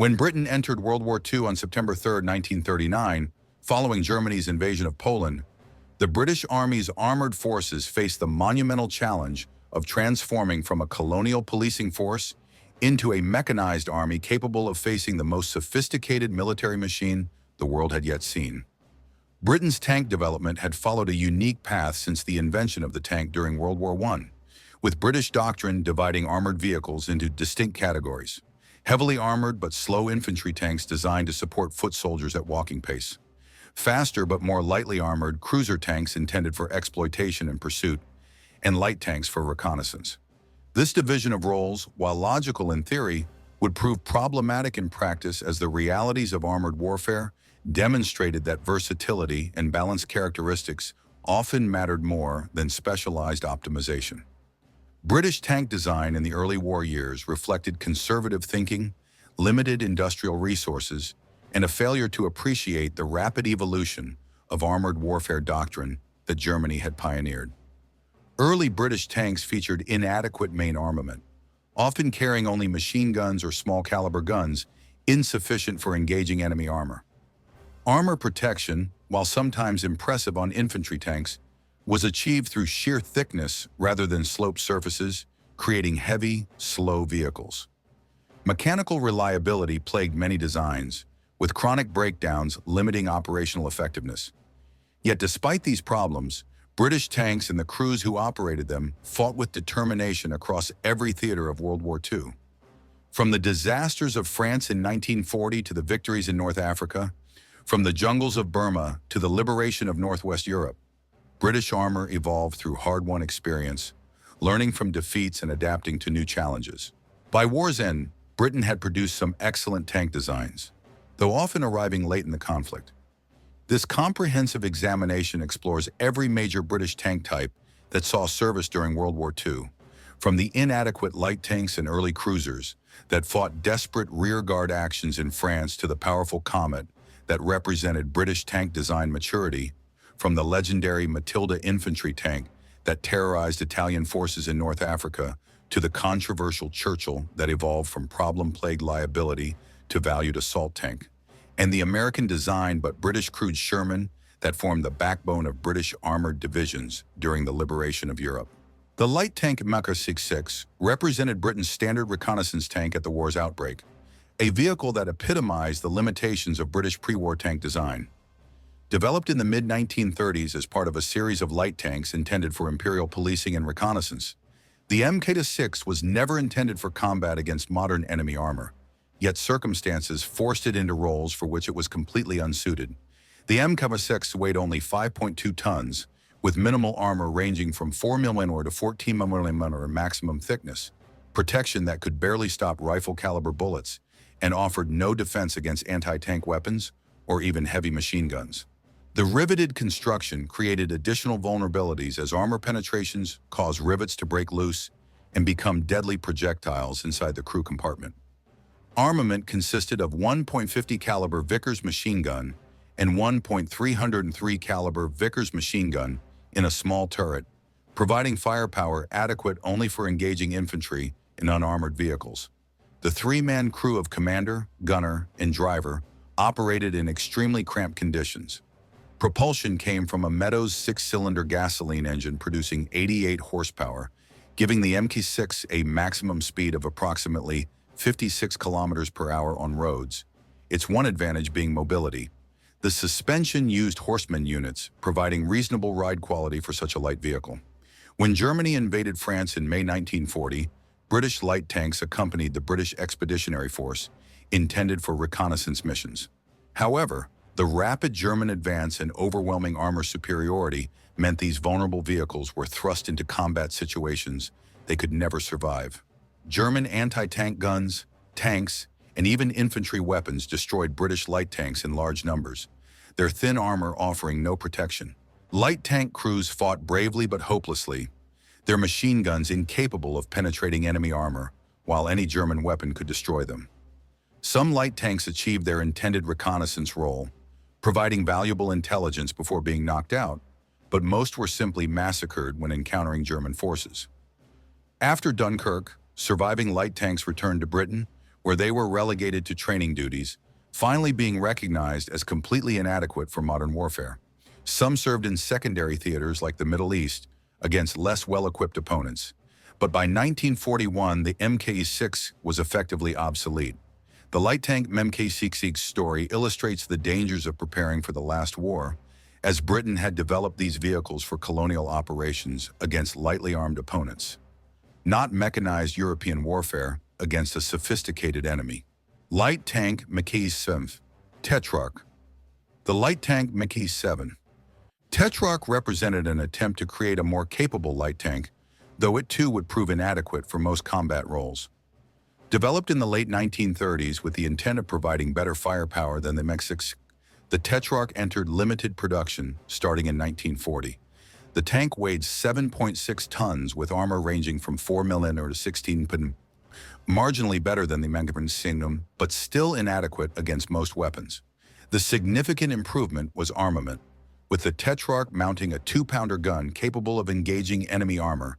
When Britain entered World War II on September 3, 1939, following Germany's invasion of Poland, the British Army's armored forces faced the monumental challenge of transforming from a colonial policing force into a mechanized army capable of facing the most sophisticated military machine the world had yet seen. Britain's tank development had followed a unique path since the invention of the tank during World War I, with British doctrine dividing armored vehicles into distinct categories: heavily armored but slow infantry tanks designed to support foot soldiers at walking pace, faster but more lightly armored cruiser tanks intended for exploitation and pursuit, and light tanks for reconnaissance. This division of roles, while logical in theory, would prove problematic in practice as the realities of armored warfare demonstrated that versatility and balanced characteristics often mattered more than specialized optimization. British tank design in the early war years reflected conservative thinking, limited industrial resources, and a failure to appreciate the rapid evolution of armored warfare doctrine that Germany had pioneered. Early British tanks featured inadequate main armament, often carrying only machine guns or small-caliber guns, insufficient for engaging enemy armor. Armor protection, while sometimes impressive on infantry tanks, was achieved through sheer thickness rather than sloped surfaces, creating heavy, slow vehicles. Mechanical reliability plagued many designs, with chronic breakdowns limiting operational effectiveness. Yet despite these problems, British tanks and the crews who operated them fought with determination across every theater of World War II. From the disasters of France in 1940 to the victories in North Africa, from the jungles of Burma to the liberation of Northwest Europe, British armor evolved through hard-won experience, learning from defeats and adapting to new challenges. By war's end, Britain had produced some excellent tank designs, though often arriving late in the conflict. This comprehensive examination explores every major British tank type that saw service during World War II, from the inadequate light tanks and early cruisers that fought desperate rearguard actions in France to the powerful Comet that represented British tank design maturity, from the legendary Matilda infantry tank that terrorized Italian forces in North Africa to the controversial Churchill that evolved from problem-plagued liability to valued assault tank, and the American-designed but British-crewed Sherman that formed the backbone of British armored divisions during the liberation of Europe. The light tank Mechanized represented Britain's standard reconnaissance tank at the war's outbreak, a vehicle that epitomized the limitations of British pre-war tank design. Developed in the mid-1930s as part of a series of light tanks intended for imperial policing and reconnaissance, the Mk6 was never intended for combat against modern enemy armor, yet circumstances forced it into roles for which it was completely unsuited. The Mk6 weighed only 5.2 tons, with minimal armor ranging from 4 mm to 14 mm maximum thickness, protection that could barely stop rifle-caliber bullets, and offered no defense against anti-tank weapons or even heavy machine guns. The riveted construction created additional vulnerabilities as armor penetrations caused rivets to break loose and become deadly projectiles inside the crew compartment. Armament consisted of 1.50 caliber Vickers machine gun and 1.303 caliber Vickers machine gun in a small turret, providing firepower adequate only for engaging infantry in unarmored vehicles. The three-man crew of commander, gunner, and driver operated in extremely cramped conditions. Propulsion came from a Meadows six-cylinder gasoline engine producing 88 horsepower, giving the Mk6 a maximum speed of approximately 56 kilometers per hour on roads, its one advantage being mobility. The suspension used horseman units, providing reasonable ride quality for such a light vehicle. When Germany invaded France in May 1940, British light tanks accompanied the British Expeditionary Force, intended for reconnaissance missions. However, the rapid German advance and overwhelming armor superiority meant these vulnerable vehicles were thrust into combat situations they could never survive. German anti-tank guns, tanks, and even infantry weapons destroyed British light tanks in large numbers, their thin armor offering no protection. Light tank crews fought bravely but hopelessly, their machine guns incapable of penetrating enemy armor, while any German weapon could destroy them. Some light tanks achieved their intended reconnaissance role, providing valuable intelligence before being knocked out, but most were simply massacred when encountering German forces. After Dunkirk, surviving light tanks returned to Britain, where they were relegated to training duties, finally being recognized as completely inadequate for modern warfare. Some served in secondary theaters like the Middle East against less well-equipped opponents. But by 1941, the Mk6 was effectively obsolete. The light tank Mk6's story illustrates the dangers of preparing for the last war, as Britain had developed these vehicles for colonial operations against lightly armed opponents, not mechanized European warfare against a sophisticated enemy. Light tank Mk7. Tetrarch. The light tank Mk7. Tetrarch represented an attempt to create a more capable light tank, though it too would prove inadequate for most combat roles. Developed in the late 1930s with the intent of providing better firepower than the Mk6, the Tetrarch entered limited production starting in 1940. The tank weighed 7.6 tons with armor ranging from 4 mm to 16 mm, marginally better than the Mk6, but still inadequate against most weapons. The significant improvement was armament, with the Tetrarch mounting a 2-pounder gun capable of engaging enemy armor,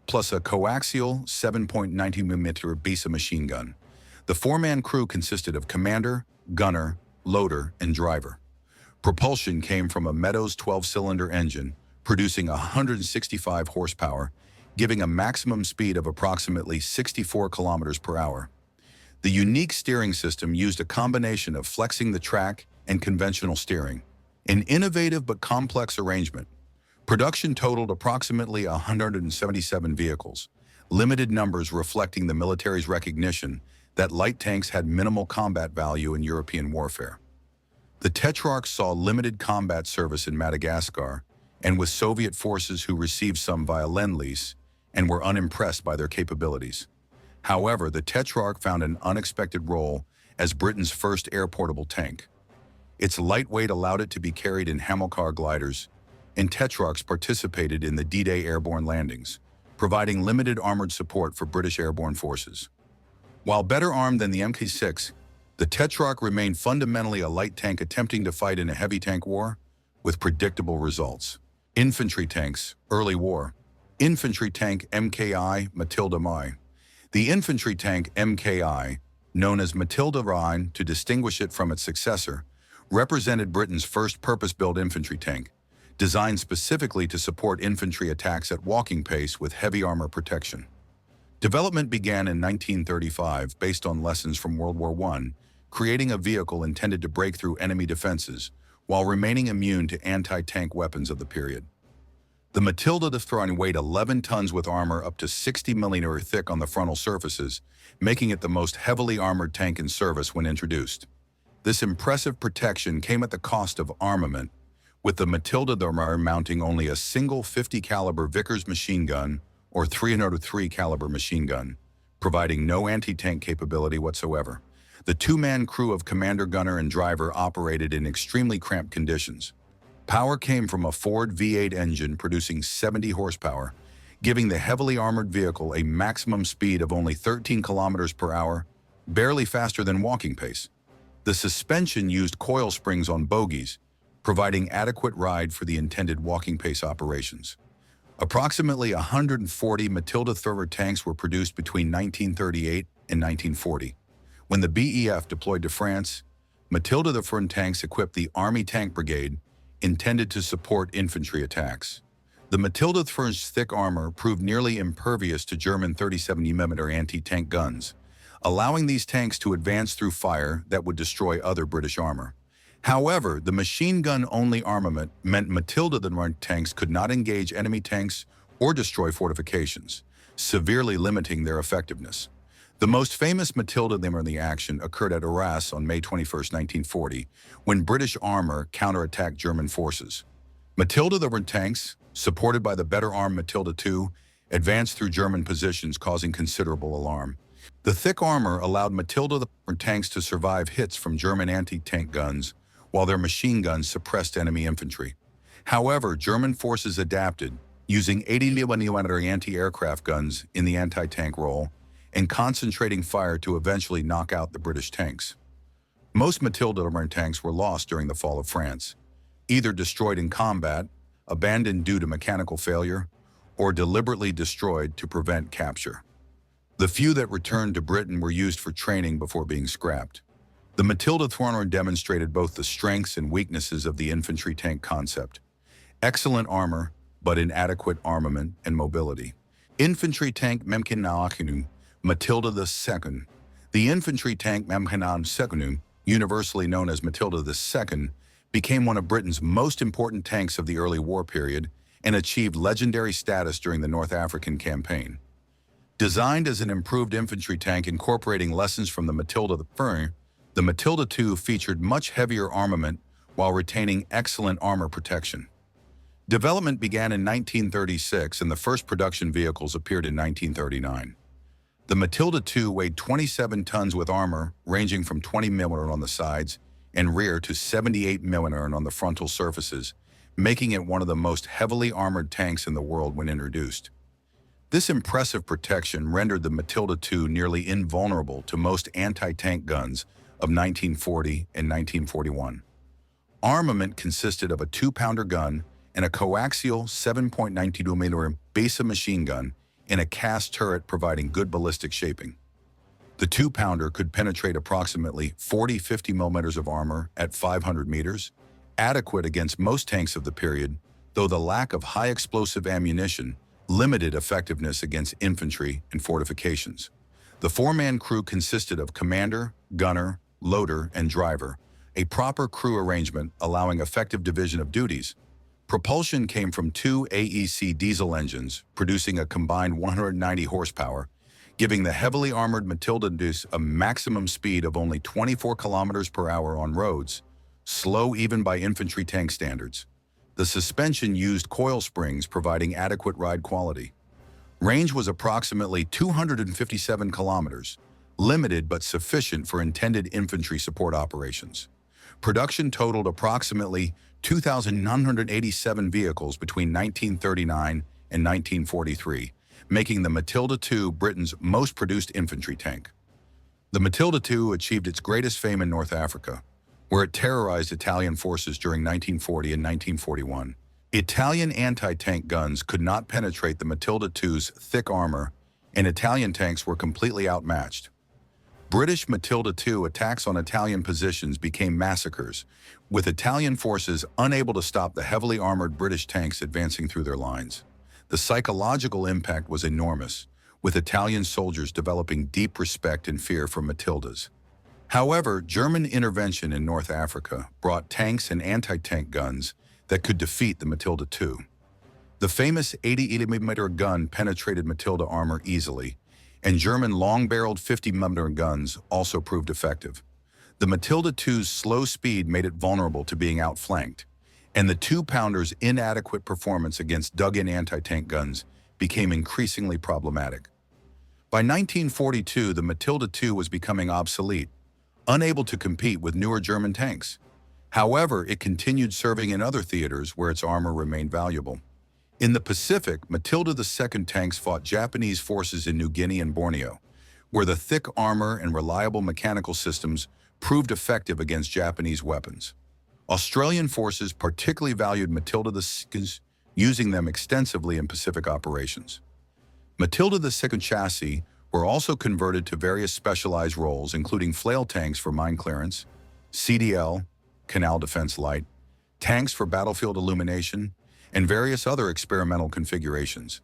plus a coaxial 7.90 mm Bisa machine gun. The 4-man crew consisted of commander, gunner, loader, and driver. Propulsion came from a Meadows 12-cylinder engine, producing 165 horsepower, giving a maximum speed of approximately 64 kilometers per hour. The unique steering system used a combination of flexing the track and conventional steering, an innovative but complex arrangement. Production totaled approximately 177 vehicles, limited numbers reflecting the military's recognition that light tanks had minimal combat value in European warfare. The Tetrarch saw limited combat service in Madagascar and with Soviet forces who received some via Lend-Lease and were unimpressed by their capabilities. However, the Tetrarch found an unexpected role as Britain's first air-portable tank. Its lightweight allowed it to be carried in Hamilcar gliders, and Tetrarchs participated in the D-Day airborne landings, providing limited armored support for British airborne forces. While better armed than the Mk6, the Tetrarch remained fundamentally a light tank attempting to fight in a heavy tank war with predictable results. Infantry tanks, early war. Infantry tank Mki Matilda I. The infantry tank Mki, known as Matilda I to distinguish it from its successor, represented Britain's first purpose-built infantry tank, designed specifically to support infantry attacks at walking pace with heavy armor protection. Development began in 1935 based on lessons from World War I, creating a vehicle intended to break through enemy defenses while remaining immune to anti-tank weapons of the period. The Matilda II weighed 11 tons with armor up to 60 mm thick on the frontal surfaces, making it the most heavily armored tank in service when introduced. This impressive protection came at the cost of armament, with the Matilda II mounting only a single 50 caliber Vickers machine gun or 303 caliber machine gun, providing no anti-tank capability whatsoever. The 2-man crew of commander, gunner, and driver operated in extremely cramped conditions. Power came from a Ford V8 engine producing 70 horsepower, giving the heavily armored vehicle a maximum speed of only 13 kilometers per hour, barely faster than walking pace. The suspension used coil springs on bogies, providing adequate ride for the intended walking pace operations. Approximately 140 Matilda III tanks were produced between 1938 and 1940. When the BEF deployed to France, Matilda III tanks equipped the Army Tank Brigade, intended to support infantry attacks. The Matilda II's thick armor proved nearly impervious to German 37mm anti-tank guns, allowing these tanks to advance through fire that would destroy other British armor. However, the machine gun-only armament meant Matilda II tanks could not engage enemy tanks or destroy fortifications, severely limiting their effectiveness. The most famous Matilda II action occurred at Arras on May 21, 1940, when British armor counterattacked German forces. Matilda II tanks, supported by the better-armed Matilda II, advanced through German positions, causing considerable alarm. The thick armor allowed Matilda II tanks to survive hits from German anti-tank guns, while their machine guns suppressed enemy infantry. However, German forces adapted, using 80mm anti-aircraft guns in the anti-tank role, and concentrating fire to eventually knock out the British tanks. Most Matilda II tanks were lost during the fall of France, either destroyed in combat, abandoned due to mechanical failure, or deliberately destroyed to prevent capture. The few that returned to Britain were used for training before being scrapped. The Matilda Thorner demonstrated both the strengths and weaknesses of the infantry tank concept. Excellent armor, but inadequate armament and mobility. Infantry tank mechanized Matilda II. The infantry tank mechanized, universally known as Matilda II, became one of Britain's most important tanks of the early war period and achieved legendary status during the North African campaign. Designed as an improved infantry tank incorporating lessons from the Matilda I, the Matilda II featured much heavier armament while retaining excellent armor protection. Development began in 1936 and the first production vehicles appeared in 1939. The Matilda II weighed 27 tons with armor ranging from 20 mm on the sides and rear to 78 mm on the frontal surfaces, making it one of the most heavily armored tanks in the world when introduced. This impressive protection rendered the Matilda II nearly invulnerable to most anti-tank guns of 1940 and 1941. Armament consisted of a 2-pounder gun and a coaxial 7.92 mm Besa machine gun and a cast turret providing good ballistic shaping. The 2-pounder could penetrate approximately 40-50 mm of armor at 500 meters, adequate against most tanks of the period, though the lack of high explosive ammunition limited effectiveness against infantry and fortifications. The 4-man crew consisted of commander, gunner, loader, and driver, a proper crew arrangement allowing effective division of duties. Propulsion came from 2 AEC diesel engines, producing a combined 190 horsepower, giving the heavily armored Matilda II a maximum speed of only 24 km per hour on roads, slow even by infantry tank standards. The suspension used coil springs, providing adequate ride quality. Range was approximately 257 kilometers, limited but sufficient for intended infantry support operations. Production totaled approximately 2,987 vehicles between 1939 and 1943, making the Matilda II Britain's most produced infantry tank. The Matilda II achieved its greatest fame in North Africa, where it terrorized Italian forces during 1940 and 1941. Italian anti-tank guns could not penetrate the Matilda II's thick armor, and Italian tanks were completely outmatched. British Matilda II attacks on Italian positions became massacres, with Italian forces unable to stop the heavily armored British tanks advancing through their lines. The psychological impact was enormous, with Italian soldiers developing deep respect and fear for Matildas. However, German intervention in North Africa brought tanks and anti-tank guns that could defeat the Matilda II. The famous 80mm gun penetrated Matilda armor easily, and German long-barreled 50mm guns also proved effective. The Matilda II's slow speed made it vulnerable to being outflanked, and the 2-pounder's inadequate performance against dug-in anti-tank guns became increasingly problematic. By 1942, the Matilda II was becoming obsolete, unable to compete with newer German tanks. However, it continued serving in other theaters where its armor remained valuable. In the Pacific, Matilda II tanks fought Japanese forces in New Guinea and Borneo, where the thick armor and reliable mechanical systems proved effective against Japanese weapons. Australian forces particularly valued Matilda II's, using them extensively in Pacific operations. Matilda II chassis were also converted to various specialized roles, including flail tanks for mine clearance, CDL, Canal Defense Light, tanks for battlefield illumination, and various other experimental configurations.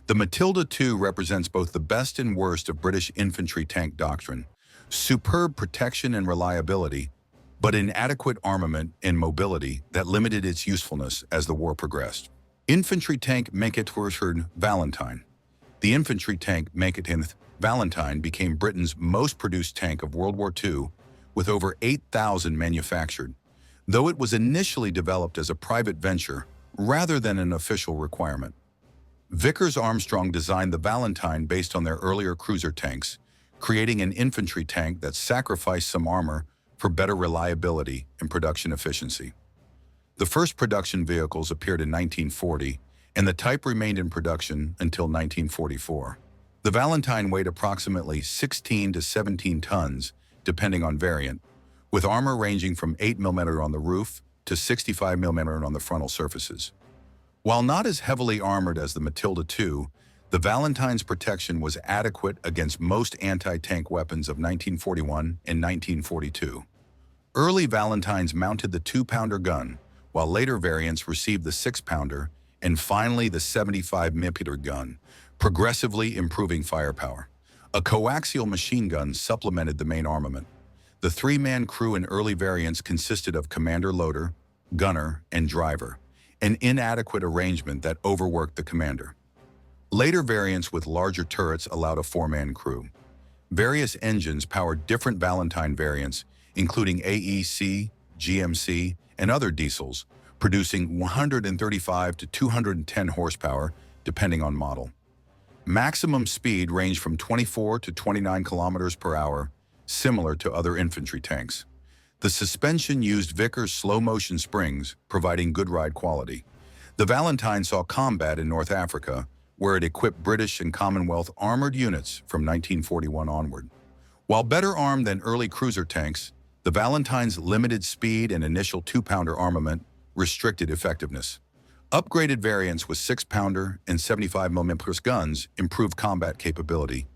The Matilda II represents both the best and worst of British infantry tank doctrine: superb protection and reliability, but inadequate armament and mobility that limited its usefulness as the war progressed. Infantry tank mechanized Valentine. The infantry tank mechanized Valentine became Britain's most produced tank of World War II, with over 8,000 manufactured, though it was initially developed as a private venture rather than an official requirement. Vickers Armstrong designed the Valentine based on their earlier cruiser tanks, creating an infantry tank that sacrificed some armor for better reliability and production efficiency. The first production vehicles appeared in 1940, and the type remained in production until 1944. The Valentine weighed approximately 16 to 17 tons, depending on variant, with armor ranging from 8mm on the roof to 65mm on the frontal surfaces. While not as heavily armored as the Matilda II, The Valentine's protection was adequate against most anti-tank weapons of 1941 and 1942. Early Valentines mounted the 2-pounder gun, while later variants received the 6-pounder and finally the 75mm gun, progressively improving firepower. A coaxial machine gun supplemented the main armament. The 3-man crew in early variants consisted of commander loader, gunner, and driver, an inadequate arrangement that overworked the commander. Later variants with larger turrets allowed a 4-man crew. Various engines powered different Valentine variants, including AEC, GMC, and other diesels, producing 135 to 210 horsepower, depending on model. Maximum speed ranged from 24 to 29 kilometers per hour, similar to other infantry tanks. The suspension used Vickers slow-motion springs, providing good ride quality. The Valentine saw combat in North Africa, where it equipped British and Commonwealth armored units from 1941 onward. While better armed than early cruiser tanks, the Valentine's limited speed and initial 2-pounder armament restricted effectiveness. Upgraded variants with 6-pounder and 75mm guns improved combat capability,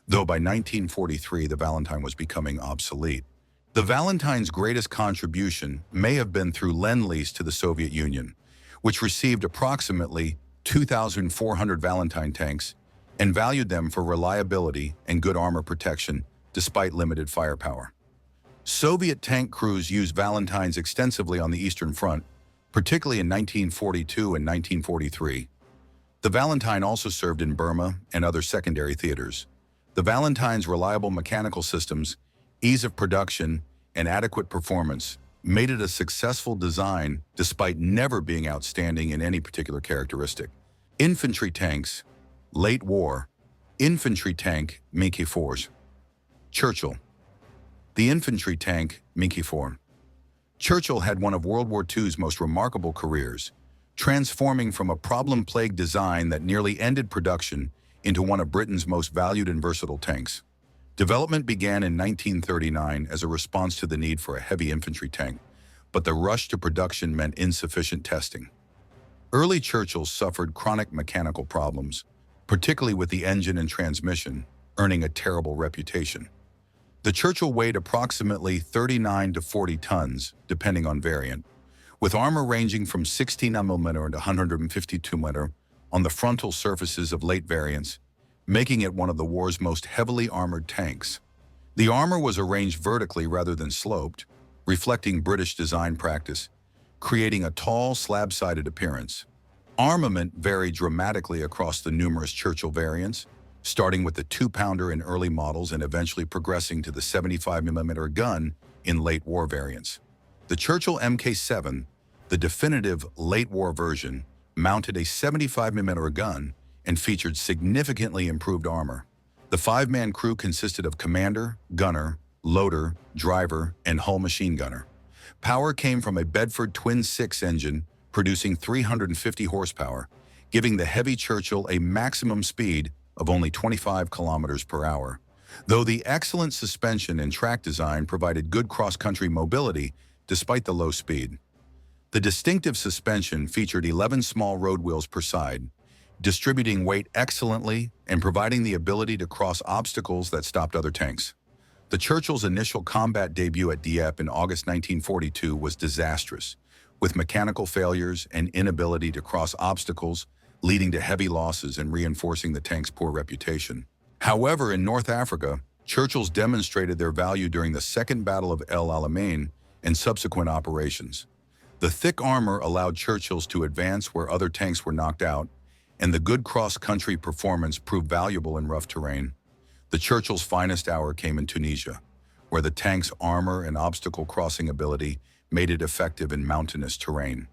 though by 1943 the Valentine was becoming obsolete. The Valentine's greatest contribution may have been through Lend-Lease to the Soviet Union, which received approximately 2,400 Valentine tanks and valued them for reliability and good armor protection despite limited firepower. Soviet tank crews used Valentines extensively on the Eastern Front, particularly in 1942 and 1943. The Valentine also served in Burma and other secondary theaters. The Valentine's reliable mechanical systems, ease of production, and adequate performance made it a successful design despite never being outstanding in any particular characteristic. Infantry tanks, late war, infantry tank Mk4s. Churchill. The infantry tank Mk4. Churchill had one of World War II's most remarkable careers, transforming from a problem-plagued design that nearly ended production into one of Britain's most valued and versatile tanks. Development began in 1939 as a response to the need for a heavy infantry tank, but the rush to production meant insufficient testing. Early Churchills suffered chronic mechanical problems, particularly with the engine and transmission, earning a terrible reputation. The Churchill weighed approximately 39 to 40 tons, depending on variant, with armor ranging from 16mm to 152mm on the frontal surfaces of late variants, making it one of the war's most heavily armored tanks. The armor was arranged vertically rather than sloped, reflecting British design practice, creating a tall, slab-sided appearance. Armament varied dramatically across the numerous Churchill variants, starting with the 2-pounder in early models and eventually progressing to the 75mm gun in late war variants. The Churchill Mk7, the definitive late war version, mounted a 75mm gun and featured significantly improved armor. The 5-man crew consisted of commander, gunner, loader, driver, and hull machine gunner. Power came from a Bedford twin-6 engine producing 350 horsepower, giving the heavy Churchill a maximum speed of only 25 kilometers per hour. Though the excellent suspension and track design provided good cross-country mobility despite the low speed. The distinctive suspension featured 11 small road wheels per side, distributing weight excellently and providing the ability to cross obstacles that stopped other tanks. The Churchill's initial combat debut at Dieppe in August 1942 was disastrous, with mechanical failures and inability to cross obstacles, leading to heavy losses and reinforcing the tank's poor reputation. However, in North Africa, Churchills demonstrated their value during the Second Battle of El Alamein and subsequent operations. The thick armor allowed Churchills to advance where other tanks were knocked out, and the good cross-country performance proved valuable in rough terrain. The Churchill's finest hour came in Tunisia, where the tank's armor and obstacle crossing ability made it effective in mountainous terrain.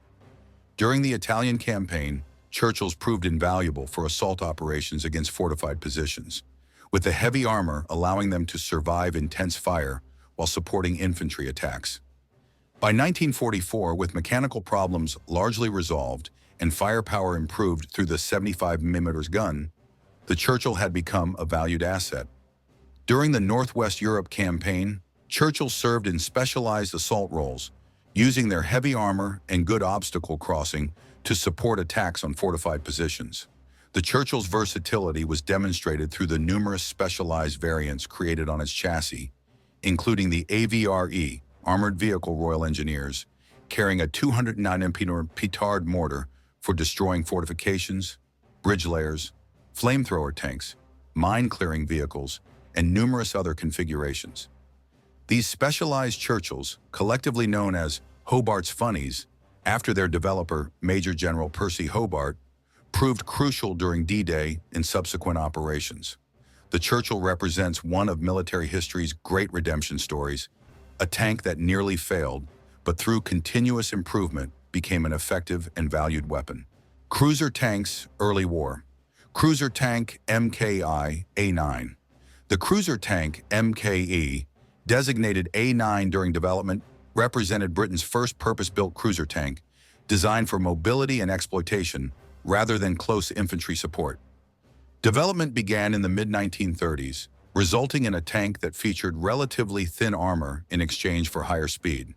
During the Italian campaign, Churchills proved invaluable for assault operations against fortified positions, with the heavy armor allowing them to survive intense fire while supporting infantry attacks. By 1944, with mechanical problems largely resolved and firepower improved through the 75mm gun, the Churchill had become a valued asset. During the Northwest Europe campaign, Churchill served in specialized assault roles, using their heavy armor and good obstacle crossing to support attacks on fortified positions. The Churchill's versatility was demonstrated through the numerous specialized variants created on its chassis, including the AVRE, Armored Vehicle Royal Engineers, carrying a 209 mm petard mortar for destroying fortifications, bridge layers, flamethrower tanks, mine-clearing vehicles, and numerous other configurations. These specialized Churchills, collectively known as Hobart's Funnies, after their developer, Major General Percy Hobart, proved crucial during D-Day and subsequent operations. The Churchill represents one of military history's great redemption stories, a tank that nearly failed, but through continuous improvement became an effective and valued weapon. Cruiser tanks, early war. Cruiser tank MKI A9. The cruiser tank MKE, designated A9 during development, represented Britain's first purpose-built cruiser tank, designed for mobility and exploitation rather than close infantry support. Development began in the mid-1930s, resulting in a tank that featured relatively thin armor in exchange for higher speed.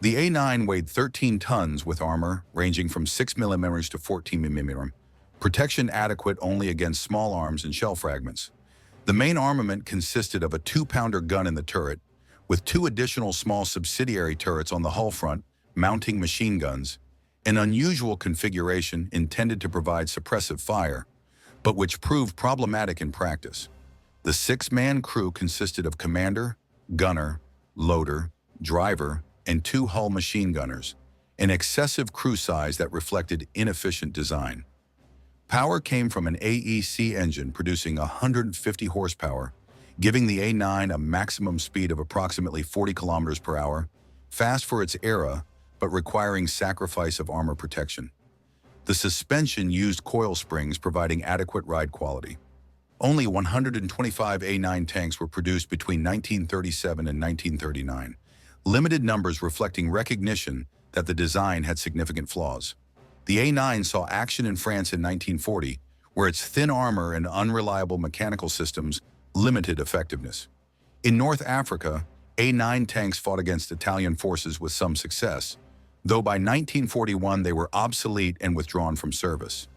The A9 weighed 13 tons with armor ranging from 6 mm to 14 mm, protection adequate only against small arms and shell fragments. The main armament consisted of a 2-pounder gun in the turret, with 2 additional small subsidiary turrets on the hull front mounting machine guns, an unusual configuration intended to provide suppressive fire, but which proved problematic in practice. The 6-man crew consisted of commander, gunner, loader, driver, and 2 hull machine gunners, an excessive crew size that reflected inefficient design. Power came from an AEC engine producing 150 horsepower, giving the A9 a maximum speed of approximately 40 kilometers per hour, fast for its era, but requiring sacrifice of armor protection. The suspension used coil springs providing adequate ride quality. Only 125 A9 tanks were produced between 1937 and 1939, limited numbers reflecting recognition that the design had significant flaws. The A9 saw action in France in 1940, where its thin armor and unreliable mechanical systems limited effectiveness. In North Africa, A9 tanks fought against Italian forces with some success, though by 1941 they were obsolete and withdrawn from service.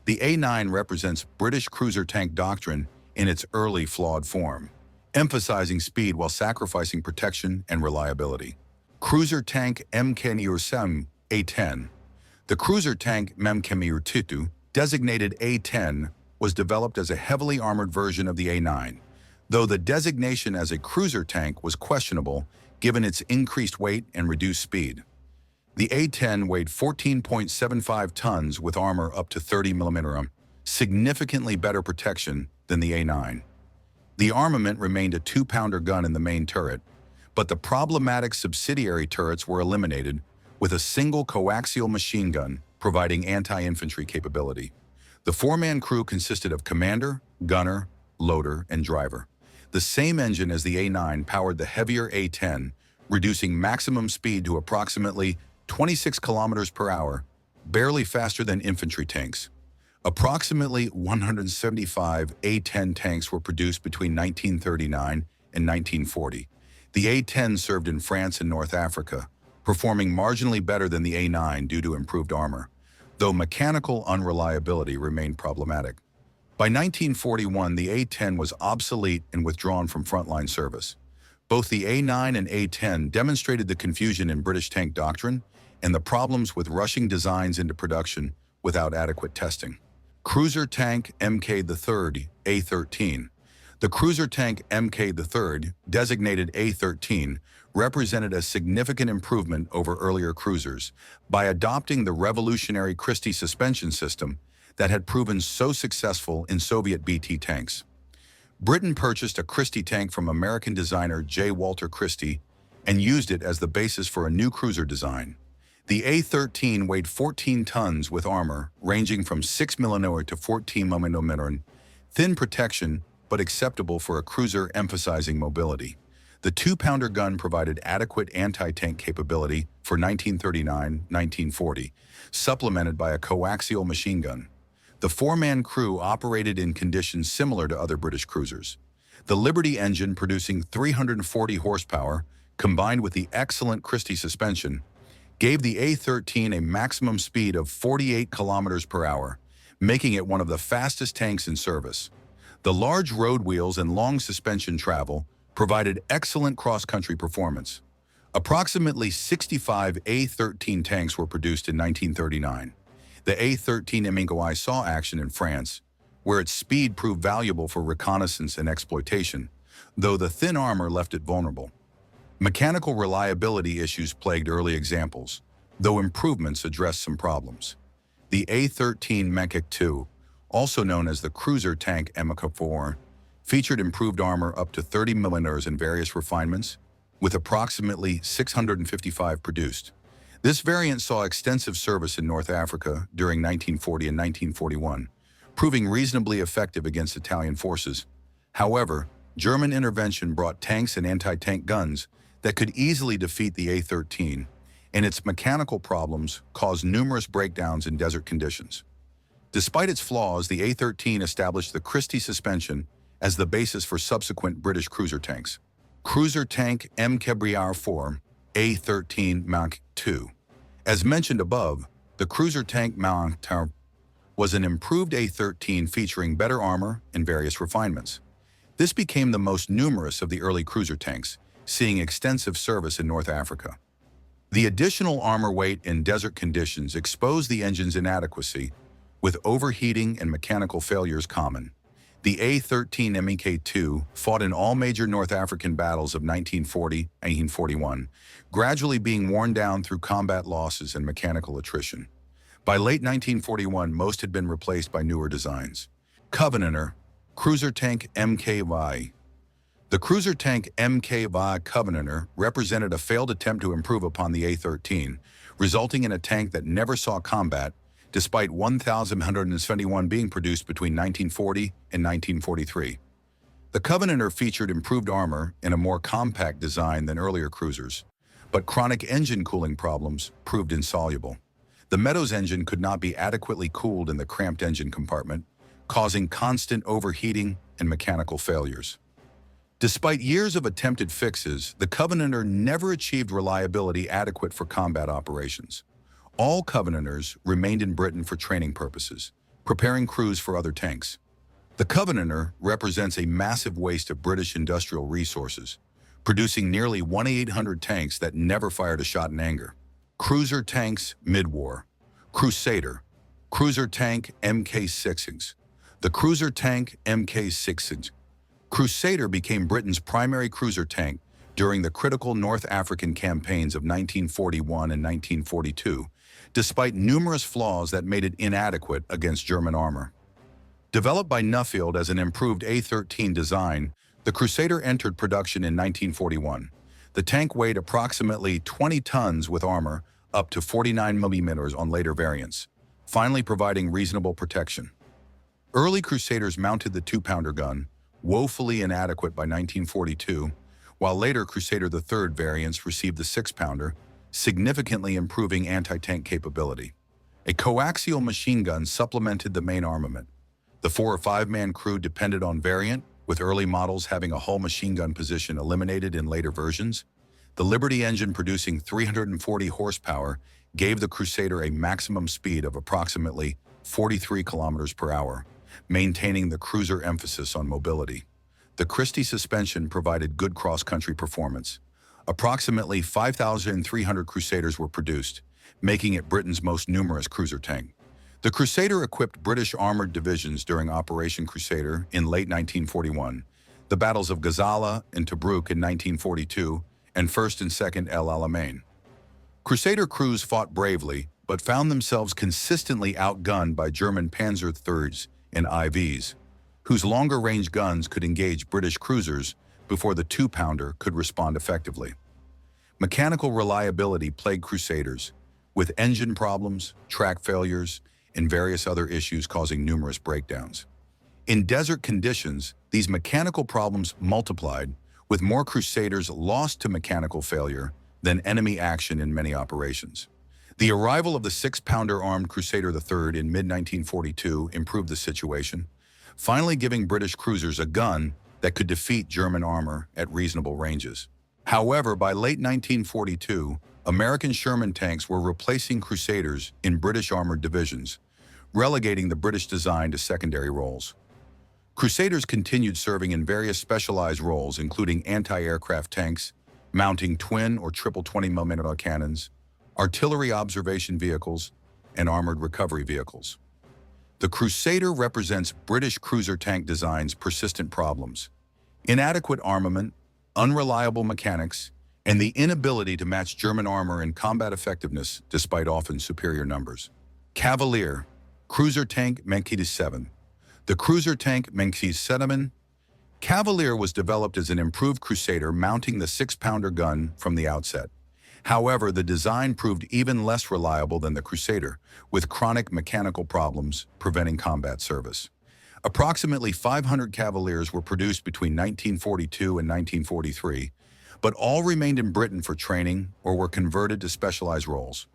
The A9 represents British cruiser tank doctrine in its early flawed form, emphasizing speed while sacrificing protection and reliability. Cruiser tank Mechanized A10. The cruiser tank Mechanized, designated A10, was developed as a heavily armored version of the A9, though the designation as a cruiser tank was questionable given its increased weight and reduced speed. The A10 weighed 14.75 tons with armor up to 30 mm, significantly better protection than the A9. The armament remained a 2-pounder gun in the main turret, but the problematic subsidiary turrets were eliminated with a single coaxial machine gun providing anti-infantry capability. The 4-man crew consisted of commander, gunner, loader, and driver. The same engine as the A9 powered the heavier A10, reducing maximum speed to approximately 26 kilometers per hour, barely faster than infantry tanks. Approximately 175 A10 tanks were produced between 1939 and 1940. The A10 served in France and North Africa, performing marginally better than the A9 due to improved armor, though mechanical unreliability remained problematic. By 1941, the A10 was obsolete and withdrawn from frontline service. Both the A9 and A10 demonstrated the confusion in British tank doctrine and the problems with rushing designs into production without adequate testing. Cruiser tank MK-III A13. The cruiser tank MK-III, designated A13, represented a significant improvement over earlier cruisers by adopting the revolutionary Christie suspension system that had proven so successful in Soviet BT tanks. Britain purchased a Christie tank from American designer J. Walter Christie and used it as the basis for a new cruiser design. The A13 weighed 14 tons with armor ranging from 6 mm to 14 mm, thin protection but acceptable for a cruiser emphasizing mobility. The 2-pounder gun provided adequate anti-tank capability for 1939-1940, supplemented by a coaxial machine gun. The 4-man crew operated in conditions similar to other British cruisers. The Liberty engine producing 340 horsepower, combined with the excellent Christie suspension, gave the A13 a maximum speed of 48 kilometers per hour, making it one of the fastest tanks in service. The large road wheels and long suspension travel provided excellent cross-country performance. Approximately 65 A-13 tanks were produced in 1939. The A-13 MKI saw action in France, where its speed proved valuable for reconnaissance and exploitation, though the thin armor left it vulnerable. Mechanical reliability issues plagued early examples, though improvements addressed some problems. The A-13 MKII, also known as the cruiser tank MK4, featured improved armor up to 30 mm in various refinements, with approximately 655 produced. This variant saw extensive service in North Africa during 1940 and 1941, proving reasonably effective against Italian forces. However, German intervention brought tanks and anti-tank guns that could easily defeat the A-13, and its mechanical problems caused numerous breakdowns in desert conditions. Despite its flaws, the A-13 established the Christie suspension as the basis for subsequent British cruiser tanks. Cruiser tank MK4, A-13 Mk II. As mentioned above, the cruiser tank Mk was an improved A-13 featuring better armor and various refinements. This became the most numerous of the early cruiser tanks, seeing extensive service in North Africa. The additional armor weight in desert conditions exposed the engine's inadequacy, with overheating and mechanical failures common. The A-13 MK2 fought in all major North African battles of 1940 and 1941, gradually being worn down through combat losses and mechanical attrition. By late 1941, most had been replaced by newer designs. Covenanter, cruiser tank MKY. The cruiser tank MKY Covenanter represented a failed attempt to improve upon the A-13, resulting in a tank that never saw combat, despite 1,171 being produced between 1940 and 1943. The Covenanter featured improved armor and a more compact design than earlier cruisers, but chronic engine cooling problems proved insoluble. The Meadows engine could not be adequately cooled in the cramped engine compartment, causing constant overheating and mechanical failures. Despite years of attempted fixes, the Covenanter never achieved reliability adequate for combat operations. All Covenanters remained in Britain for training purposes, preparing crews for other tanks. The Covenanter represents a massive waste of British industrial resources, producing nearly 1,800 tanks that never fired a shot in anger. Cruiser tanks mid-war. Crusader. Cruiser tank Mk6. The cruiser tank Mk6. Crusader became Britain's primary cruiser tank during the critical North African campaigns of 1941 and 1942, despite numerous flaws that made it inadequate against German armor. Developed by Nuffield as an improved A-13 design, the Crusader entered production in 1941. The tank weighed approximately 20 tons with armor up to 49 mm on later variants, finally providing reasonable protection. Early Crusaders mounted the 2-pounder gun, woefully inadequate by 1942, while later Crusader III variants received the 6-pounder, significantly improving anti-tank capability. A coaxial machine gun supplemented the main armament. The 4- or 5-man crew depended on variant, with early models having a hull machine gun position eliminated in later versions. The Liberty engine producing 340 horsepower gave the Crusader a maximum speed of approximately 43 km per hour, maintaining the cruiser emphasis on mobility. The Christie suspension provided good cross-country performance. Approximately 5,300 Crusaders were produced, making it Britain's most numerous cruiser tank. The Crusader equipped British armored divisions during Operation Crusader in late 1941, the battles of Gazala and Tobruk in 1942, and 1st and 2nd El Alamein. Crusader crews fought bravely, but found themselves consistently outgunned by German Panzer IIIs and IVs, whose longer-range guns could engage British cruisers before the 2-pounder could respond effectively. Mechanical reliability plagued Crusaders, with engine problems, track failures, and various other issues causing numerous breakdowns. In desert conditions, these mechanical problems multiplied, with more Crusaders lost to mechanical failure than enemy action in many operations. The arrival of the 6-pounder armed Crusader III in mid-1942 improved the situation, finally giving British cruisers a gun that could defeat German armor at reasonable ranges. However, by late 1942, American Sherman tanks were replacing Crusaders in British armored divisions, relegating the British design to secondary roles. Crusaders continued serving in various specialized roles, including anti-aircraft tanks, mounting twin or triple 20mm cannons, artillery observation vehicles, and armored recovery vehicles. The Crusader represents British cruiser tank design's persistent problems: inadequate armament, unreliable mechanics, and the inability to match German armor in combat effectiveness despite often superior numbers. Cavalier, cruiser tank mechanized 7. The cruiser tank mechanized 7 Cavalier was developed as an improved Crusader, mounting the 6-pounder gun from the outset. However, the design proved even less reliable than the Crusader, with chronic mechanical problems preventing combat service. Approximately 500 Cavaliers were produced between 1942 and 1943, but all remained in Britain for training or were converted to specialized roles.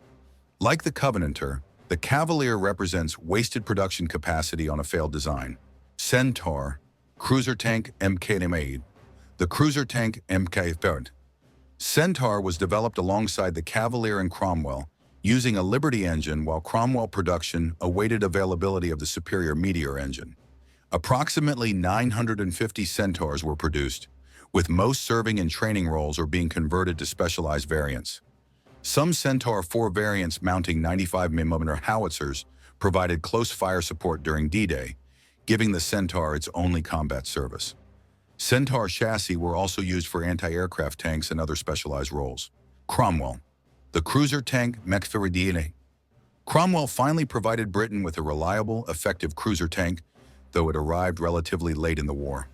Like the Covenanter, the Cavalier represents wasted production capacity on a failed design. Centaur, cruiser tank mechanized. The cruiser tank mechanized. Centaur was developed alongside the Cavalier and Cromwell, using a Liberty engine, while Cromwell production awaited availability of the superior Meteor engine. Approximately 950 Centaurs were produced, with most serving in training roles or being converted to specialized variants. Some Centaur 4 variants mounting 95mm howitzers provided close fire support during D-Day, giving the Centaur its only combat service. Centaur chassis were also used for anti-aircraft tanks and other specialized roles. Cromwell, the cruiser tank mechanized. Cromwell finally provided Britain with a reliable, effective cruiser tank, though it arrived relatively late in the war.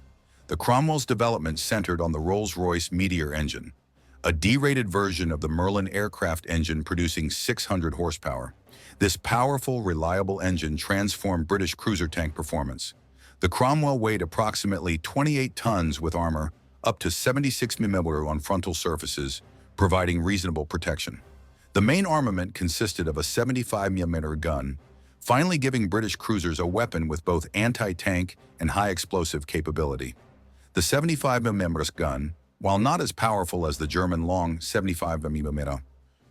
The Cromwell's development centered on the Rolls-Royce Meteor engine, a D-rated version of the Merlin aircraft engine producing 600 horsepower. This powerful, reliable engine transformed British cruiser tank performance. The Cromwell weighed approximately 28 tons with armor up to 76mm on frontal surfaces, providing reasonable protection. The main armament consisted of a 75mm gun, finally giving British cruisers a weapon with both anti-tank and high-explosive capability. The 75mm gun, while not as powerful as the German long 75mm,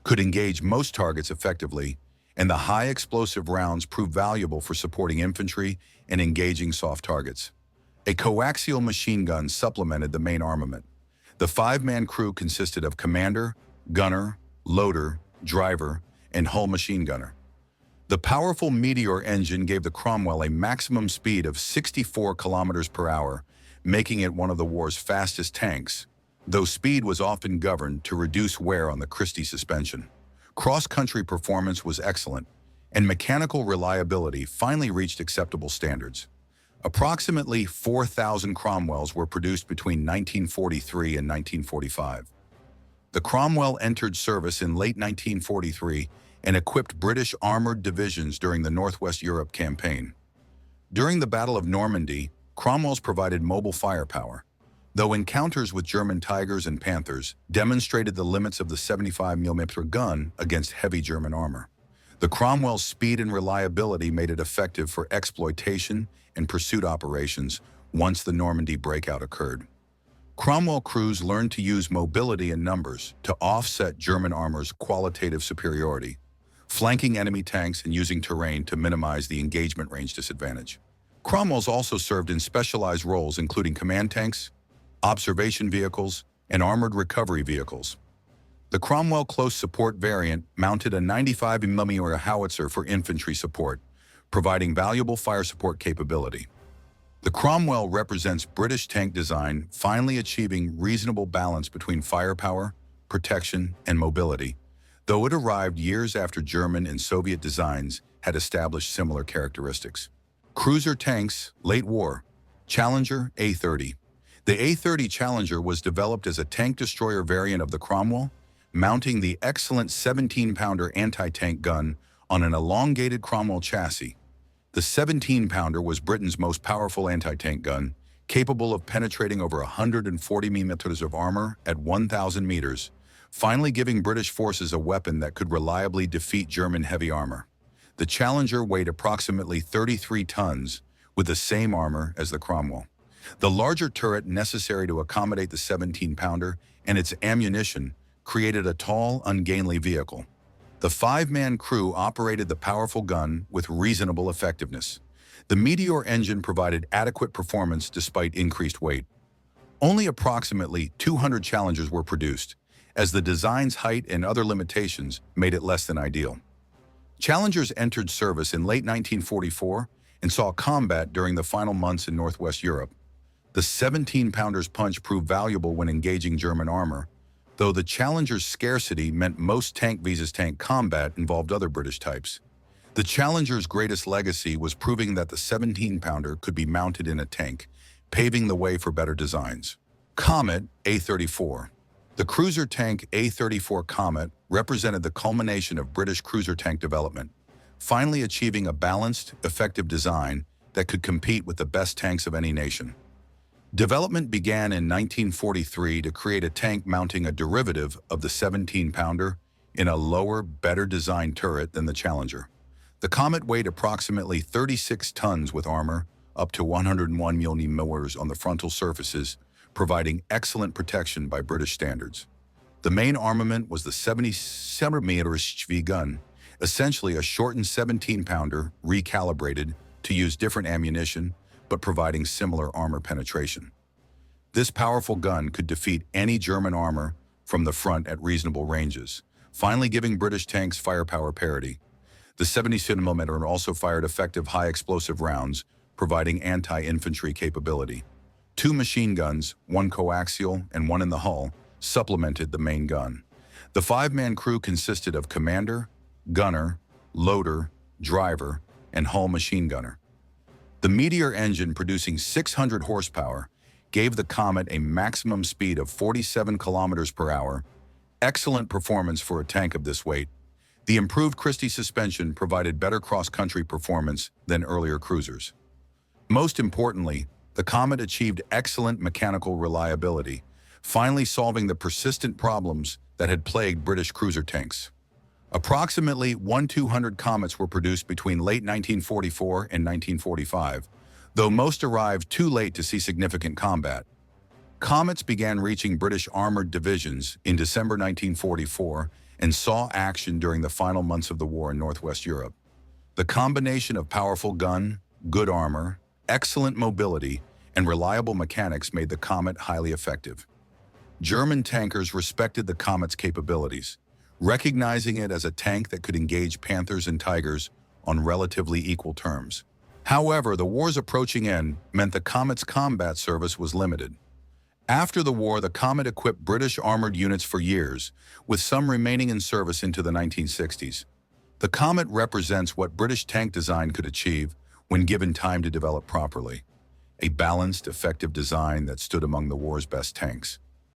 could engage most targets effectively, and the high-explosive rounds proved valuable for supporting infantry and engaging soft targets. A coaxial machine gun supplemented the main armament. The 5-man crew consisted of commander, gunner, loader, driver, and hull machine gunner. The powerful Meteor engine gave the Cromwell a maximum speed of 64 kilometers per hour, making it one of the war's fastest tanks, though speed was often governed to reduce wear on the Christie suspension. Cross-country performance was excellent, and mechanical reliability finally reached acceptable standards. Approximately 4,000 Cromwells were produced between 1943 and 1945. The Cromwell entered service in late 1943 and equipped British armored divisions during the Northwest Europe campaign. During the Battle of Normandy, Cromwells provided mobile firepower, though encounters with German Tigers and Panthers demonstrated the limits of the 75mm gun against heavy German armor. The Cromwell's speed and reliability made it effective for exploitation and pursuit operations once the Normandy breakout occurred. Cromwell crews learned to use mobility in numbers to offset German armor's qualitative superiority, flanking enemy tanks and using terrain to minimize the engagement range disadvantage. Cromwells also served in specialized roles including command tanks, observation vehicles, and armored recovery vehicles. The Cromwell Close Support variant mounted a 95mm howitzer for infantry support, providing valuable fire support capability. The Cromwell represents British tank design finally achieving reasonable balance between firepower, protection, and mobility, though it arrived years after German and Soviet designs had established similar characteristics. Cruiser tanks, late war. Challenger A-30. The A-30 Challenger was developed as a tank destroyer variant of the Cromwell, mounting the excellent 17-pounder anti-tank gun on an elongated Cromwell chassis. The 17-pounder was Britain's most powerful anti-tank gun, capable of penetrating over 140 meters of armor at 1,000 meters, finally giving British forces a weapon that could reliably defeat German heavy armor. The Challenger weighed approximately 33 tons, with the same armor as the Cromwell. The larger turret necessary to accommodate the 17-pounder and its ammunition created a tall, ungainly vehicle. The five-man crew operated the powerful gun with reasonable effectiveness. The Meteor engine provided adequate performance despite increased weight. Only approximately 200 Challengers were produced, as the design's height and other limitations made it less than ideal. Challengers entered service in late 1944 and saw combat during the final months in Northwest Europe. The 17-pounder's punch proved valuable when engaging German armor, though the Challenger's scarcity meant most tank vs. tank combat involved other British types. The Challenger's greatest legacy was proving that the 17-pounder could be mounted in a tank, paving the way for better designs. Comet A-34. The cruiser tank A-34 Comet represented the culmination of British cruiser tank development, finally achieving a balanced, effective design that could compete with the best tanks of any nation. Development began in 1943 to create a tank mounting a derivative of the 17-pounder in a lower, better-designed turret than the Challenger. The Comet weighed approximately 36 tons with armor, up to 101 mm on the frontal surfaces, providing excellent protection by British standards. The main armament was the 77mm HV gun, essentially a shortened 17-pounder recalibrated to use different ammunition, but providing similar armor penetration. This powerful gun could defeat any German armor from the front at reasonable ranges, finally giving British tanks firepower parity. The 77mm also fired effective high-explosive rounds, providing anti-infantry capability. Two machine guns, one coaxial and one in the hull, supplemented the main gun. The five-man crew consisted of commander, gunner, loader, driver, and hull machine gunner. The Meteor engine, producing 600 horsepower, gave the Comet a maximum speed of 47 kilometers per hour, excellent performance for a tank of this weight. The improved Christie suspension provided better cross-country performance than earlier cruisers. Most importantly, the Comet achieved excellent mechanical reliability, finally solving the persistent problems that had plagued British cruiser tanks. Approximately 1,200 Comets were produced between late 1944 and 1945, though most arrived too late to see significant combat. Comets began reaching British armored divisions in December 1944 and saw action during the final months of the war in Northwest Europe. The combination of powerful gun, good armor, excellent mobility, and reliable mechanics made the Comet highly effective. German tankers respected the Comet's capabilities, recognizing it as a tank that could engage Panthers and Tigers on relatively equal terms. However, the war's approaching end meant the Comet's combat service was limited. After the war, the Comet equipped British armored units for years, with some remaining in service into the 1960s. The Comet represents what British tank design could achieve when given time to develop properly: a balanced, effective design that stood among the war's best tanks.